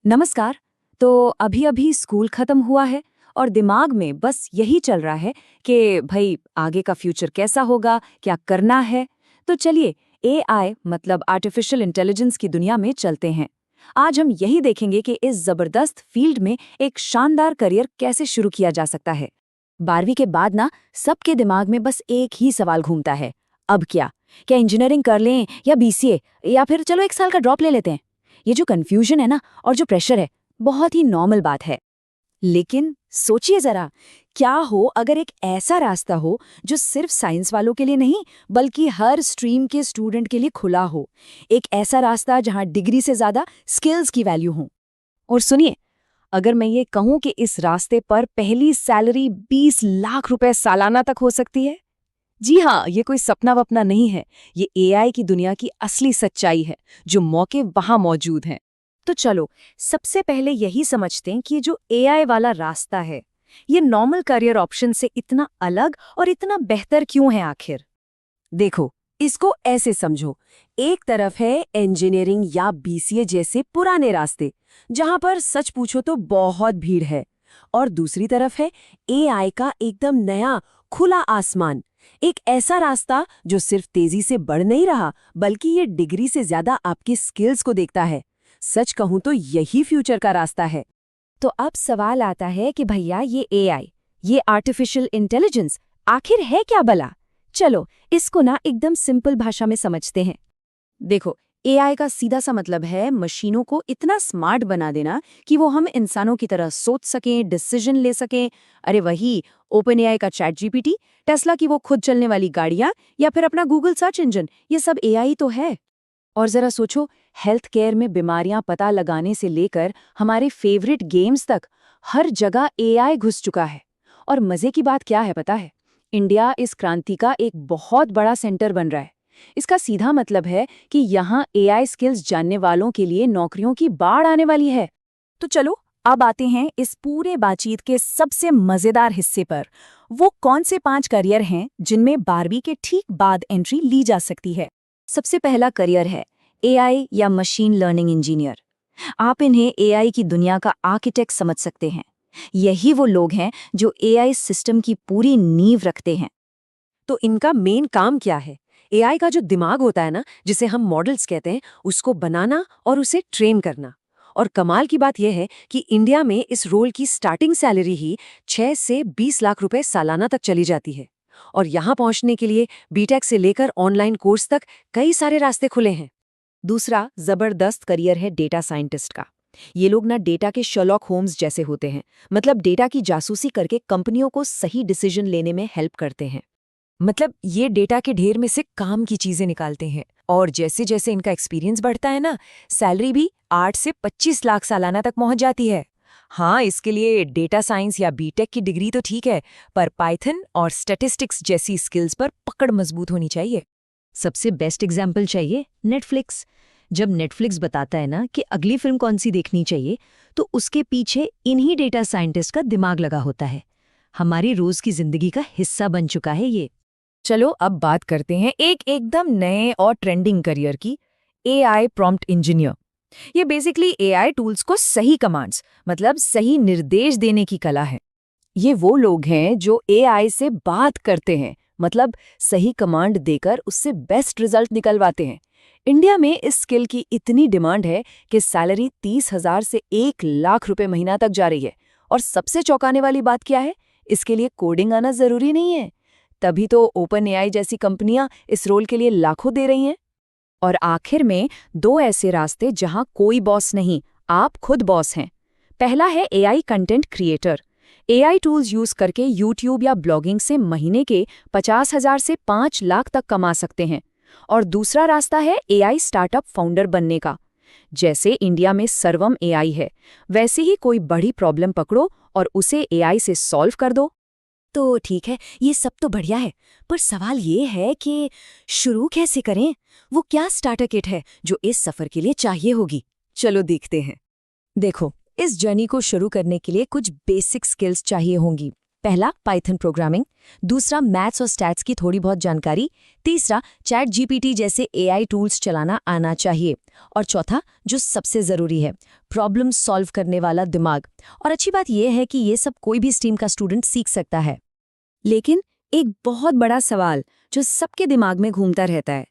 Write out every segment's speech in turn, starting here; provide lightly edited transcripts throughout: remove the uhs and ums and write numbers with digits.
नमस्कार। तो अभी अभी स्कूल खत्म हुआ है और दिमाग में बस यही चल रहा है कि भाई आगे का फ्यूचर कैसा होगा, क्या करना है। तो चलिए एआई मतलब आर्टिफिशियल इंटेलिजेंस की दुनिया में चलते हैं। आज हम यही देखेंगे कि इस जबरदस्त फील्ड में एक शानदार करियर कैसे शुरू किया जा सकता है। 12वीं के बाद ना सबके दिमाग में बस एक ही सवाल घूमता है, अब क्या? क्या इंजीनियरिंग कर लें या बीसीए, या फिर चलो 1 साल का ड्रॉप ले लेते हैं। ये जो कन्फ्यूजन है ना और जो प्रेशर है, बहुत ही नॉर्मल बात है। लेकिन सोचिए जरा, क्या हो अगर एक ऐसा रास्ता हो जो सिर्फ साइंस वालों के लिए नहीं बल्कि हर स्ट्रीम के स्टूडेंट के लिए खुला हो। एक ऐसा रास्ता जहां डिग्री से ज्यादा स्किल्स की वैल्यू हो। और सुनिए, अगर मैं ये कहूं कि इस रास्ते पर पहली सैलरी 20 लाख रुपए सालाना तक हो सकती है। जी हाँ, ये कोई सपना वपना नहीं है। ये एआई की दुनिया की असली सच्चाई है, जो मौके वहां मौजूद हैं। तो चलो सबसे पहले यही समझते हैं कि ये जो एआई वाला रास्ता है, ये नॉर्मल करियर ऑप्शन से इतना अलग और इतना बेहतर क्यों है आखिर। देखो, इसको ऐसे समझो। एक तरफ है इंजीनियरिंग या बीसीए जैसे पुराने रास्ते, जहां पर सच पूछो तो बहुत भीड़ है। और दूसरी तरफ है एआई का एकदम नया खुला आसमान। एक ऐसा रास्ता जो सिर्फ तेजी से बढ़ नहीं रहा, बल्कि ये डिग्री से ज्यादा आपकी स्किल्स को देखता है। सच कहूं तो यही फ्यूचर का रास्ता है। तो अब सवाल आता है कि भैया ये एआई, ये आर्टिफिशियल इंटेलिजेंस आखिर है क्या भला। चलो इसको ना एकदम सिंपल भाषा में समझते हैं। देखो, एआई का सीधा सा मतलब है मशीनों को इतना स्मार्ट बना देना कि वो हम इंसानों की तरह सोच सकें, डिसीजन ले सकें। अरे वही ओपन एआई का चैट जीपीटी, टेस्ला की वो खुद चलने वाली गाड़ियां, या फिर अपना गूगल सर्च इंजन, ये सब एआई तो है। और जरा सोचो, हेल्थ केयर में बीमारियां पता लगाने से लेकर हमारे फेवरेट गेम्स तक हर जगह एआई घुस चुका है। और मजे की बात क्या है पता है? इंडिया इस क्रांति का एक बहुत बड़ा सेंटर बन रहा है। इसका सीधा मतलब है कि यहाँ एआई स्किल्स जानने वालों के लिए नौकरियों की बाढ़ आने वाली है। तो चलो अब आते हैं इस पूरे बातचीत के सबसे मजेदार हिस्से पर। वो कौन से 5 करियर हैं जिनमें 12वीं के ठीक बाद एंट्री ली जा सकती है। सबसे पहला करियर है एआई या मशीन लर्निंग इंजीनियर। आप इन्हें एआई की दुनिया का आर्किटेक्ट समझ सकते हैं। यही वो लोग हैं जो एआई सिस्टम की पूरी नींव रखते हैं। तो इनका मेन काम क्या है? एआई का जो दिमाग होता है ना, जिसे हम मॉडल्स कहते हैं, उसको बनाना और उसे ट्रेन करना। और कमाल की बात यह है कि इंडिया में इस रोल की स्टार्टिंग सैलरी ही 6 से 20 लाख रुपए सालाना तक चली जाती है। और यहाँ पहुँचने के लिए बीटेक से लेकर ऑनलाइन कोर्स तक कई सारे रास्ते खुले हैं। दूसरा जबरदस्त करियर है डेटा साइंटिस्ट का। ये लोग ना डेटा के शर्लॉक होम्स जैसे होते हैं। मतलब डेटा की जासूसी करके कंपनियों को सही डिसीजन लेने में हेल्प करते हैं। मतलब ये डेटा के ढेर में से काम की चीजें निकालते हैं। और जैसे जैसे इनका एक्सपीरियंस बढ़ता है ना, सैलरी भी 8 से 25 लाख सालाना तक पहुंच जाती है। हाँ, इसके लिए डेटा साइंस या बीटेक की डिग्री तो ठीक है, पर पाइथन और स्टैटिस्टिक्स जैसी स्किल्स पर पकड़ मजबूत होनी चाहिए। सबसे बेस्ट एग्जाम्पल चाहिए नेटफ्लिक्स। जब नेटफ्लिक्स बताता है ना कि अगली फिल्म कौन सी देखनी चाहिए, तो उसके पीछे इन्हीं डेटा साइंटिस्ट का दिमाग लगा होता है। हमारी रोज की जिंदगी का हिस्सा बन चुका है ये। चलो अब बात करते हैं एक एकदम नए और ट्रेंडिंग करियर की, एआई प्रॉम्प्ट इंजीनियर। ये बेसिकली एआई टूल्स को सही कमांड्स, मतलब सही निर्देश देने की कला है। ये वो लोग हैं जो एआई से बात करते हैं, मतलब सही कमांड देकर उससे बेस्ट रिजल्ट निकलवाते हैं। इंडिया में इस स्किल की इतनी डिमांड है कि सैलरी 30,000 से 1 लाख रुपए महीना तक जा रही है। और सबसे चौंकाने वाली बात क्या है? इसके लिए कोडिंग आना जरूरी नहीं है। तभी तो ओपन एआई जैसी कंपनियां इस रोल के लिए लाखों दे रही हैं। और आखिर में 2 ऐसे रास्ते जहां कोई बॉस नहीं, आप खुद बॉस हैं। पहला है AI content creator. AI tools use करके यूट्यूब या ब्लॉगिंग से महीने के 50,000 से 5 लाख तक कमा सकते हैं। और दूसरा रास्ता है एआई स्टार्टअप फाउंडर बनने का। जैसे इंडिया में सर्वम एआई है, वैसे ही कोई बड़ी प्रॉब्लम पकड़ो और उसे एआई से सॉल्व कर दो। तो ठीक है, ये सब तो बढ़िया है, पर सवाल ये है कि शुरू कैसे करें? वो क्या स्टार्टर किट है जो इस सफर के लिए चाहिए होगी? चलो देखते हैं। देखो, इस जर्नी को शुरू करने के लिए कुछ बेसिक स्किल्स चाहिए होंगी। पहला पाइथन प्रोग्रामिंग, दूसरा मैथ्स और स्टैट्स की थोड़ी बहुत जानकारी, तीसरा चैट जीपीटी जैसे एआई टूल्स चलाना आना चाहिए, और चौथा जो सबसे ज़रूरी है, प्रॉब्लम सॉल्व करने वाला दिमाग। और अच्छी बात यह है कि ये सब कोई भी स्ट्रीम का स्टूडेंट सीख सकता है। लेकिन एक बहुत बड़ा सवाल जो सबके दिमाग में घूमता रहता है,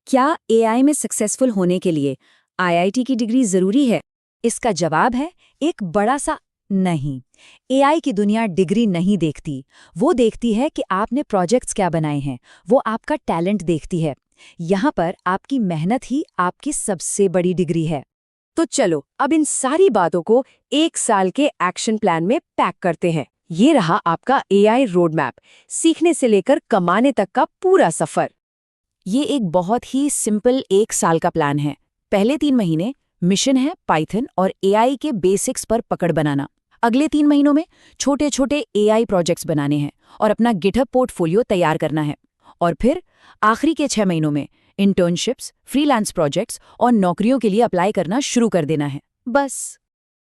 क्या एआई में सक्सेसफुल होने के लिए आईआईटी की डिग्री जरूरी है? इसका जवाब है एक बड़ा सा नहीं। एआई की दुनिया डिग्री नहीं देखती, वो देखती है कि आपने प्रोजेक्ट्स क्या बनाए हैं, वो आपका टैलेंट देखती है। यहाँ पर आपकी मेहनत ही आपकी सबसे बड़ी डिग्री है। तो चलो अब इन सारी बातों को 1 साल के एक्शन प्लान में पैक करते हैं। ये रहा आपका एआई रोड मैप, सीखने से लेकर कमाने तक का पूरा सफर। ये एक बहुत ही सिंपल 1 साल का प्लान है। पहले 3 महीने मिशन है पाइथन और एआई के बेसिक्स पर पकड़ बनाना। अगले 3 महीनों में छोटे छोटे एआई प्रोजेक्ट्स बनाने हैं और अपना गिटहब पोर्टफोलियो तैयार करना है। और फिर आखिरी के 6 महीनों में इंटर्नशिप्स, फ्रीलांस प्रोजेक्ट्स और नौकरियों के लिए अप्लाई करना शुरू कर देना है। बस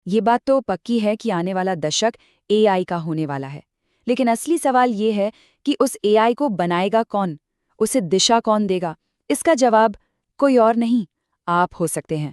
ये बात तो पक्की है कि आने वाला दशक एआई का होने वाला है। लेकिन असली सवाल ये है कि उस एआई को बनाएगा कौन, उसे दिशा कौन देगा? इसका जवाब कोई और नहीं, आप हो सकते हैं।